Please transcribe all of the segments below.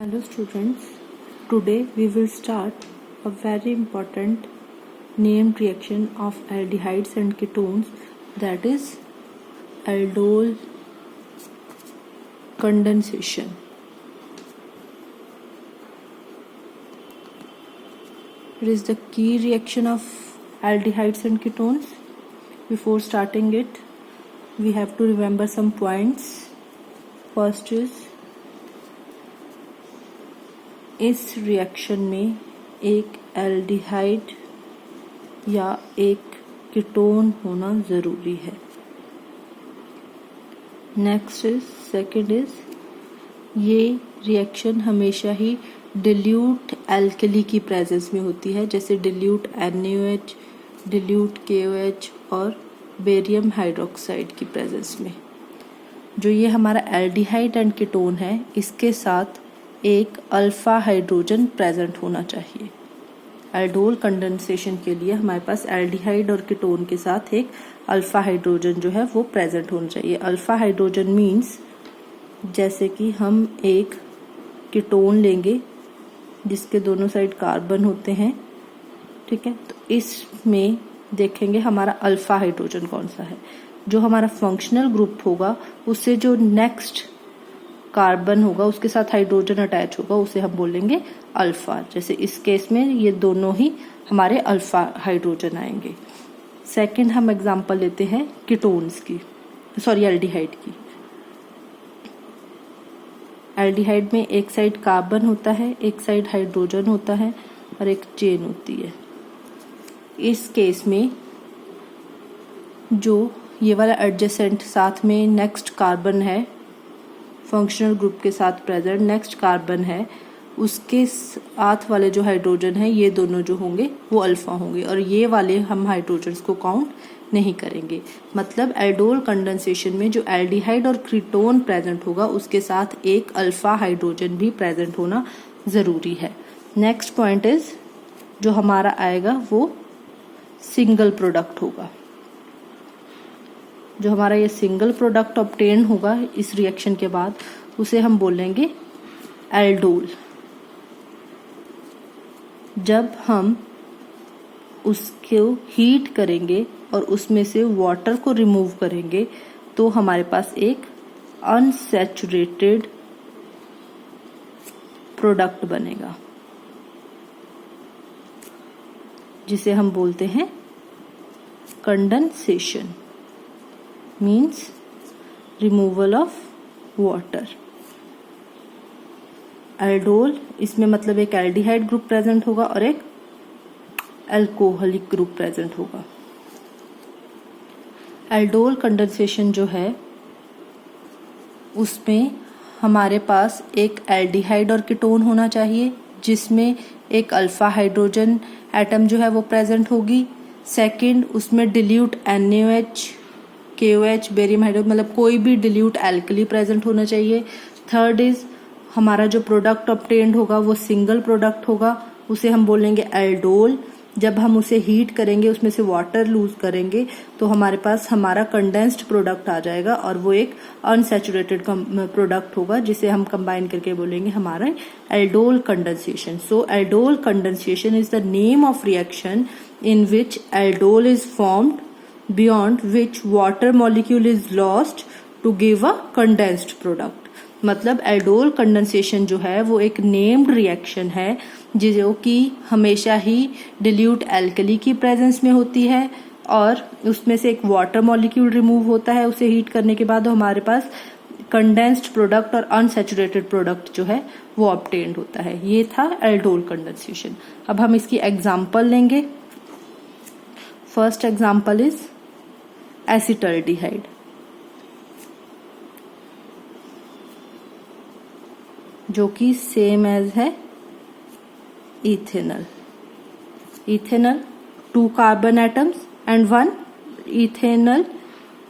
Hello students, today we will start a very important named reaction of aldehydes and ketones, that is aldol condensation. It is the key reaction of aldehydes and ketones. Before starting it, we have to remember some points. First is, इस reaction में एक aldehyde या एक ketone होना ज़रूरी है. Next is second is, ये reaction हमेशा ही डिल्यूट एल्कली की प्रेजेंस में होती है, जैसे डिल्यूट NaOH, डिल्यूट KOH और बेरियम हाइड्रोक्साइड की प्रेजेंस में. जो ये हमारा एल्डिहाइड एंड कीटोन है, इसके साथ एक अल्फा हाइड्रोजन प्रेजेंट होना चाहिए. एल्डोल कंडेंसेशन के लिए हमारे पास एल्डिहाइड और कीटोन के साथ एक अल्फा हाइड्रोजन जो है वो प्रेजेंट होना चाहिए. अल्फा हाइड्रोजन मीन्स जैसे कि हम एक कीटोन लेंगे जिसके दोनों साइड कार्बन होते हैं, ठीक है, तो इसमें देखेंगे हमारा अल्फा हाइड्रोजन कौन सा है. जो हमारा फंक्शनल ग्रुप होगा उससे जो नेक्स्ट कार्बन होगा उसके साथ हाइड्रोजन अटैच होगा, उसे हम बोलेंगे अल्फा. जैसे इस केस में ये दोनों ही हमारे अल्फा हाइड्रोजन आएंगे. सेकंड हम एग्जांपल लेते हैं कीटोन्स की, एल्डिहाइड की. एल्डिहाइड में एक साइड कार्बन होता है, एक साइड हाइड्रोजन होता है और एक चेन होती है. इस केस में जो ये वाला एडजेसेंट साथ में नेक्स्ट कार्बन है, फंक्शनल ग्रुप के साथ प्रेजेंट नेक्स्ट कार्बन है, उसके साथ वाले जो हाइड्रोजन है ये दोनों जो होंगे वो अल्फा होंगे, और ये वाले हम हाइड्रोजन्स को काउंट नहीं करेंगे. मतलब एल्डोल कंडेंसेशन में जो एल्डिहाइड और कीटोन प्रेजेंट होगा उसके साथ एक अल्फा हाइड्रोजन भी प्रेजेंट होना ज़रूरी है. नेक्स्ट पॉइंट इज, जो हमारा आएगा वो सिंगल प्रोडक्ट होगा. जो हमारा ये सिंगल प्रोडक्ट ऑब्टेन होगा इस रिएक्शन के बाद, उसे हम बोलेंगे एल्डोल. जब हम उसको हीट करेंगे और उसमें से वाटर को रिमूव करेंगे तो हमारे पास एक अनसैचुरेटेड प्रोडक्ट बनेगा जिसे हम बोलते हैं condensation. Means removal of water. Aldol, इसमें मतलब एक एल्डिहाइड ग्रुप प्रेजेंट होगा और एक अल्कोहलिक ग्रुप प्रेजेंट होगा. एल्डोल कंडेंसेशन जो है उसमें हमारे पास एक एल्डिहाइड और कीटोन होना चाहिए जिसमें एक अल्फा हाइड्रोजन एटम जो है वो प्रेजेंट होगी. सेकंड, उसमें dilute NaOH, KOH, barium hydroxide, मतलब कोई भी डिल्यूट एल्कली प्रेजेंट होना चाहिए. थर्ड इज, हमारा जो प्रोडक्ट ऑब्टेन्ड होगा वो सिंगल प्रोडक्ट होगा, उसे हम बोलेंगे एल्डोल. जब हम उसे हीट करेंगे, उसमें से वाटर लूज करेंगे तो हमारे पास हमारा कंडेंस्ड प्रोडक्ट आ जाएगा और वो एक अनसैचुरेटेड प्रोडक्ट होगा जिसे हम कंबाइन करके बोलेंगे हमारा aldol condensation. So aldol condensation is the name of reaction in which aldol is formed, beyond which water molecule is lost to give a condensed product. मतलब एल्डोल कंडेंसेशन जो है वो एक नेम्ड रिएक्शन है जो कि हमेशा ही डिल्यूट एल्कली की प्रेजेंस में होती है और उसमें से एक वाटर मॉलिक्यूल रिमूव होता है उसे हीट करने के बाद, हमारे पास कंडेंस्ड प्रोडक्ट और अनसैचुरेटेड प्रोडक्ट जो है वो ऑब्टेन्ड होता है. ये था एल्डोल कंडेंसेशन. अब हम इसकी एग्जाम्पल लेंगे. First example is acetaldehyde. जो कि सेम एज है ethanol. Ethanol 2 carbon atoms and 1 ethanol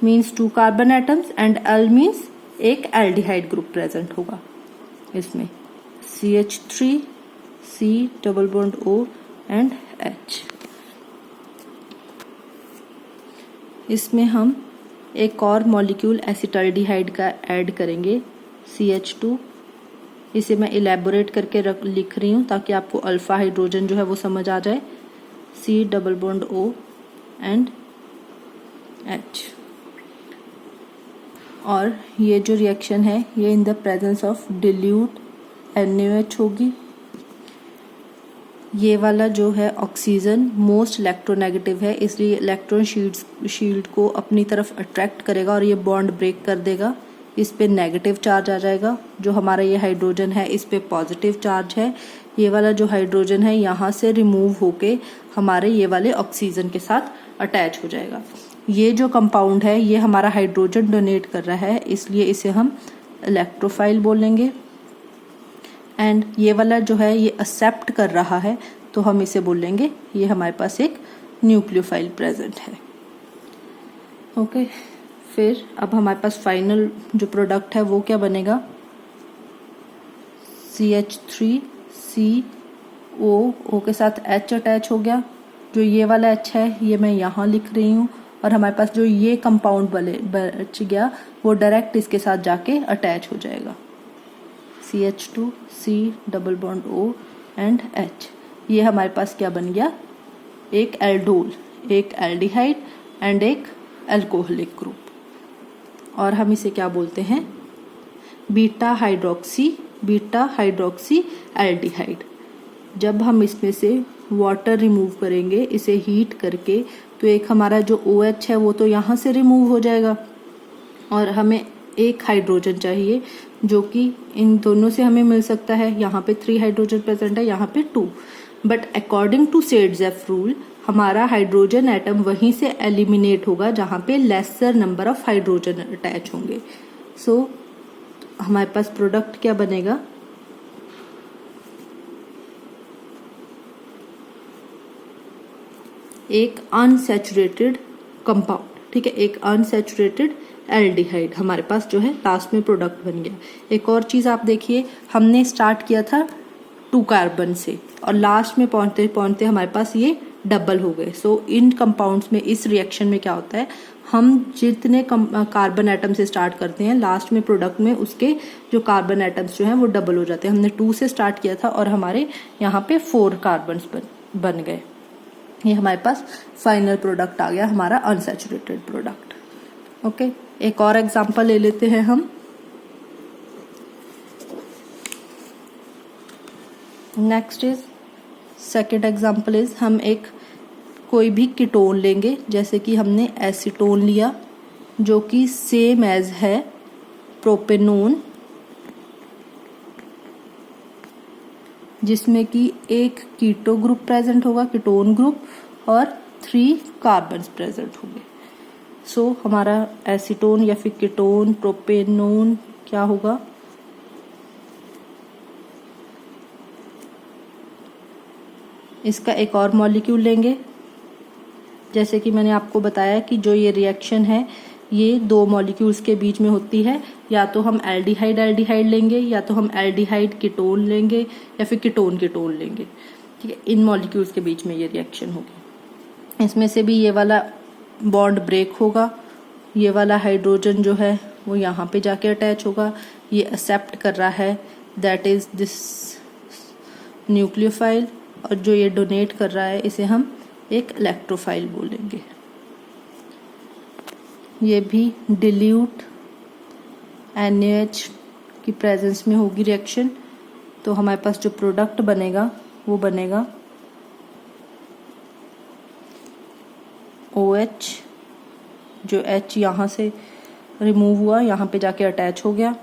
means 2 carbon atoms and L means एक एल्डिहाइड ग्रुप प्रेजेंट होगा. इसमें CH3 C double bond O and H. इसमें हम एक और मॉलिक्यूल एसिटाल्डिहाइड का ऐड करेंगे, CH2 इसे मैं इलेबोरेट करके लिख रही हूँ ताकि आपको अल्फा हाइड्रोजन जो है वो समझ आ जाए। C double bond O and H। और ये जो रिएक्शन है ये in the presence of dilute NaOH होगी। ये वाला जो है ऑक्सीजन मोस्ट इलेक्ट्रोनेगेटिव है, इसलिए इलेक्ट्रॉन शील्ड को अपनी तरफ अट्रैक्ट करेगा और ये बॉन्ड ब्रेक कर देगा। इस पे नेगेटिव चार्ज आ जाएगा। जो हमारा ये हाइड्रोजन है इस पे पॉजिटिव चार्ज है। ये वाला जो हाइड्रोजन है यहाँ से रिमूव होके हमारे ये वाले ऑक्सीजन के साथ अटैच हो जाएगा। ये जो कंपाउंड है ये हमारा हाइड्रोजन डोनेट कर रहा है, इसलिए इसे हम इलेक्ट्रोफाइल बोलेंगे। एंड ये वाला जो है ये एक्सेप्ट कर रहा है, तो हम इसे बोलेंगे ये हमारे पास एक न्यूक्लियोफाइल प्रेजेंट है। ओके, फिर अब हमारे पास फाइनल जो प्रोडक्ट है वो क्या बनेगा, CH3CO के साथ H अटैच हो गया। जो ये वाला H है ये मैं यहाँ लिख रही हूँ, और हमारे पास जो ये कंपाउंड बच गया वो डायरेक्ट इसके साथ जाके अटैच हो जाएगा। CH2 C double bond O and H। ये हमारे पास क्या बन गया, एक एल्डोल, एक एल्डिहाइड एंड एक अल्कोहलिक ग्रुप। और हम इसे क्या बोलते हैं, बीटा हाइड्रोक्सी एल्डिहाइड। जब हम इसमें से वाटर रिमूव करेंगे इसे हीट करके, तो एक हमारा जो OH है वो तो यहाँ से रिमूव हो जाएगा और हमें एक हाइड्रोजन चाहिए जो कि इन दोनों से हमें मिल सकता है। यहाँ पे 3 हाइड्रोजन प्रेजेंट है, यहाँ पे 2, बट अकॉर्डिंग टू सेड्जेफ रूल हमारा हाइड्रोजन एटम वहीं से एलिमिनेट होगा जहाँ पे laser number of hydrogen attach होंगे। सो हमारे पास प्रोडक्ट क्या बनेगा, एक अनसैचुरेटेड कंपाउंड, ठीक है, एक अनसैचुरेटेड एल्डिहाइड हमारे पास जो है लास्ट में प्रोडक्ट बन गया। एक और चीज आप देखिए, हमने स्टार्ट किया था 2 कार्बन से और लास्ट में पहुंचते पहुंचते हमारे पास ये डबल हो गए। सो इन कंपाउंड्स में इस रिएक्शन में क्या होता है, हम जितने कार्बन एटम से स्टार्ट करते हैं लास्ट में प्रोडक्ट में उसके जो कार्बन एटम्स जो हैं वो डबल हो जाते हैं। हमने 2 से स्टार्ट किया था और हमारे यहाँ पे 4 कार्बन बन गए। ये हमारे पास फाइनल प्रोडक्ट आ गया, हमारा अनसैचुरेटेड प्रोडक्ट। ओके, एक और एग्जांपल ले लेते हैं हम। Next is second example is, हम एक कोई भी कीटोन लेंगे, जैसे कि हमने एसीटोन लिया जो कि सेम एज है प्रोपेनोन, जिसमें कि एक कीटो ग्रुप प्रेजेंट होगा, कीटोन ग्रुप, और 3 कार्बन प्रेजेंट होंगे। सो हमारा एसीटोन या फिर कीटोन प्रोपेनोन क्या होगा, इसका एक और मॉलिक्यूल लेंगे। जैसे कि मैंने आपको बताया कि जो ये रिएक्शन है ये 2 मॉलिक्यूल्स के बीच में होती है, या तो हम एल्डिहाइड लेंगे या तो हम एल्डिहाइड कीटोन लेंगे या फिर कीटोन लेंगे, ठीक है। इन मॉलिक्यूल्स के बीच में ये रिएक्शन होगी। इसमें से भी ये वाला बॉन्ड ब्रेक होगा, ये वाला हाइड्रोजन जो है वो यहाँ पे जाके अटैच होगा, ये एक्सेप्ट कर रहा है, दैट इज दिस न्यूक्लियोफाइल, और जो ये डोनेट कर रहा है इसे हम एक इलेक्ट्रोफाइल बोलेंगे। ये भी डिल्यूट NaOH की प्रेजेंस में होगी रिएक्शन, तो हमारे पास जो प्रोडक्ट बनेगा वो बनेगा OH, जो H यहाँ से रिमूव हुआ यहाँ पे जाके अटैच हो गया।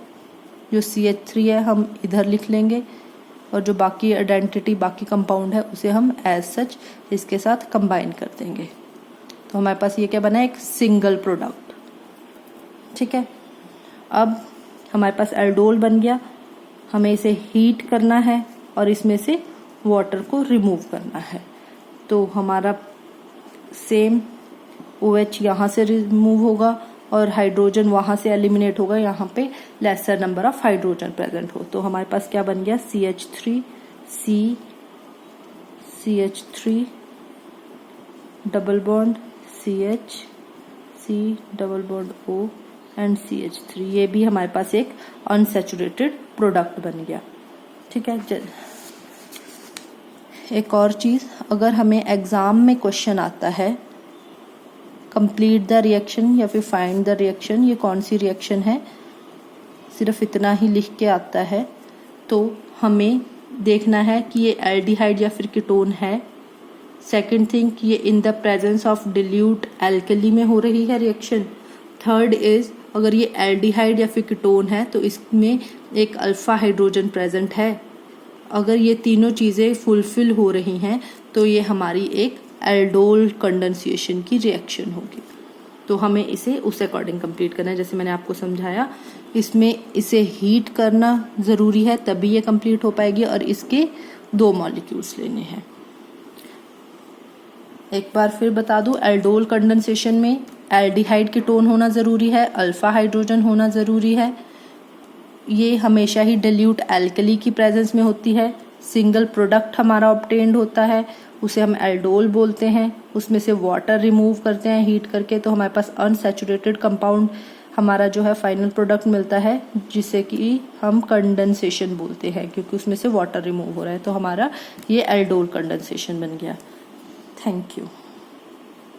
जो CH3 है हम इधर लिख लेंगे, और जो बाकी आइडेंटिटी बाकी कंपाउंड है उसे हम एज सच इसके साथ कंबाइन कर देंगे। तो हमारे पास ये क्या बना है, एक सिंगल प्रोडक्ट, ठीक है। अब हमारे पास एल्डोल बन गया, हमें इसे हीट करना है और इसमें से वाटर को रिमूव करना है। तो हमारा सेम OH यहाँ से रिमूव होगा और हाइड्रोजन वहां से एलिमिनेट होगा, यहाँ पे laser number of hydrogen present हो। तो हमारे पास क्या बन गया, CH3 double bond CH, C double bond O and CH3। ये भी हमारे पास एक अनसैचुरेटेड प्रोडक्ट बन गया। ठीक है। एक और चीज़, अगर हमें एग्ज़ाम में क्वेश्चन आता है कंप्लीट द रिएक्शन या फिर फाइंड द रिएक्शन, ये कौन सी रिएक्शन है, सिर्फ इतना ही लिख के आता है, तो हमें देखना है कि ये एल्डिहाइड या फिर कीटोन है। सेकंड थिंग कि ये in the presence of dilute alkali में हो रही है रिएक्शन। थर्ड इज अगर ये एल्डिहाइड या फिर कीटोन है तो इसमें एक अल्फा हाइड्रोजन प्रेजेंट है। अगर ये तीनों चीज़ें फुलफिल हो रही हैं तो ये हमारी एक एल्डोल कंडेंसेशन की रिएक्शन होगी। तो हमें इसे उस अकॉर्डिंग कंप्लीट करना है, जैसे मैंने आपको समझाया। इसमें इसे हीट करना ज़रूरी है तभी ये कंप्लीट हो पाएगी, और इसके 2 मॉलिक्यूल्स लेने हैं। एक बार फिर बता दूं, एल्डोल कंडेंसेशन में एल्डिहाइड कीटोन होना ज़रूरी है, अल्फा हाइड्रोजन होना ज़रूरी है। ये हमेशा ही डिल्यूट एल्कली की प्रेजेंस में होती है। सिंगल प्रोडक्ट हमारा ऑब्टेन्ड होता है, उसे हम एल्डोल बोलते हैं। उसमें से वाटर रिमूव करते हैं हीट करके, तो हमारे पास अनसैचुरेटेड कंपाउंड हमारा जो है फाइनल प्रोडक्ट मिलता है, जिसे कि हम कंडेंसेशन बोलते हैं, क्योंकि उसमें से वाटर रिमूव हो रहा है। तो हमारा ये एल्डोल कंडेंसेशन बन गया। Thank you.